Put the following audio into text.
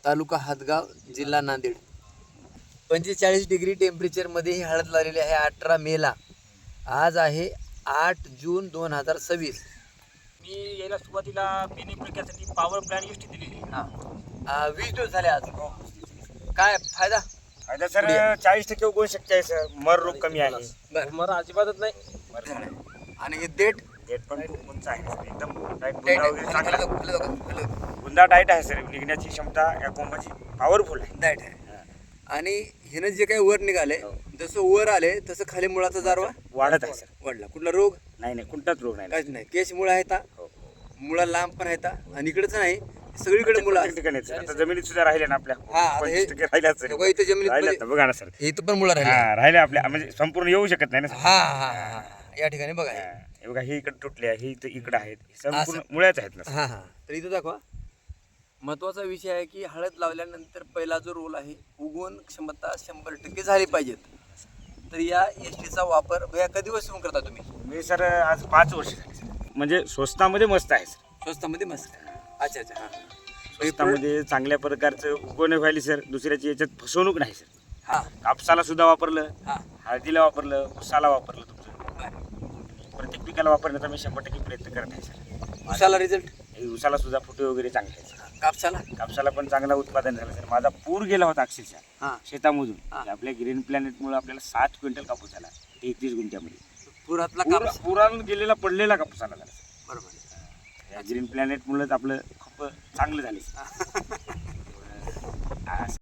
तालुका हातगाव, जिल्हा नांदेड. 45 डिग्री टेम्परेचरमध्ये ही हळद लावलेली आहे 18 मेला. आज आहे 8 जून 2026. मी याला सुरुवातीला बिनी प्रक्रियासाठी पॉवर प्लॅन युष्टी दिलेली. हां 20 दिवस झाले आज. काय फायदा? फायदा सर 40% उगवू शक्य आहे सर. मर रोग कमी आहे. बरं. मर अजिबातच नाही. आणि हे देठ डेट पण खूप उंच आहे सर. एकदम टाईट टाईट बुंदा वगैरे चांगला. आहे. बुंदा टाईट आहे सर. निघण्याची क्षमता या कोंबाची पॉवरफुल आहे. डायट आहे. आणि हिनं जे काही वर निघाले जसं वर आले तसं खाली मुळाचा जारवा वाढत आहे सर. वाढला. कुठला रोग? नाही कोणताच रोग नाही. काहीच नाही. केस मुळा आहेत, हो. मुळा लांब पण आहेत आणि इकडेच नाही सगळीकडे मुळा प्रत्येक ठिकाणी आहेत सर. आता जमिनीत सुद्धा राहिले ना आपल्या हा, आता हे- 25% राहिल्यात सर. इथं जमिनीत राहिल्यात ना, बघा ना सर. इथं पण मुळा राहिला. हा राहिले आपल्या म्हणजे संपूर्ण येऊ शकत नाही ना सर. हा हा हा या ठिकाणी बघा. हा. हे बघा ही इकडे तुटली आहे. ही इथं इकडे आहेत. हे संपूर्ण मुळ्याच आहेत ना सर. हा हा तर इथं दाखवा. महत्वाचा विषय आहे की हळद लावल्यानंतर पहिला जो रोल आहे उगवण क्षमता 100% झाली पाहिजेत. तर या एसटीचा वापर भैया कधीपासून करता तुम्ही? मी सर आज 5 वर्ष झाली सर. म्हणजे स्वस्तामध्ये मस्त आहे सर. स्वस्तामध्ये मस्त. अच्छा अच्छा हा स्वस्तामध्ये चांगल्या प्रकारचं उगवणे व्हायली सर. दुसऱ्याची याच्यात फसवणूक नाही सर. हा कापसाला सुद्धा वापरलं, हा हळदीला वापरलं, उसाला वापरलं तुमचं. बरं. प्रत्येक पिकाला वापरण्याचा मी 100% प्रयत्न करत आहे सर. उसाला रिझल्ट? हे उसाला सुद्धा फुटे वगैरे चांगले आहेत सर. कापसाला? कापसाला पण चांगला उत्पादन झालं सर. माझा पूर गेला होता अक्षरशः हा शेतामधून. हा. आपल्या ग्रीन प्लॅनेटमुळे आपल्याला 7 क्विंटल कापूस झाला 31 गुंठ्यामध्ये. पुरातला कापूस. पुरान गेलेला पडलेला कापूस आला सर. बरोबर. या ग्रीन प्लॅनेटमुळेच आपलं खूप चांगलं झाले.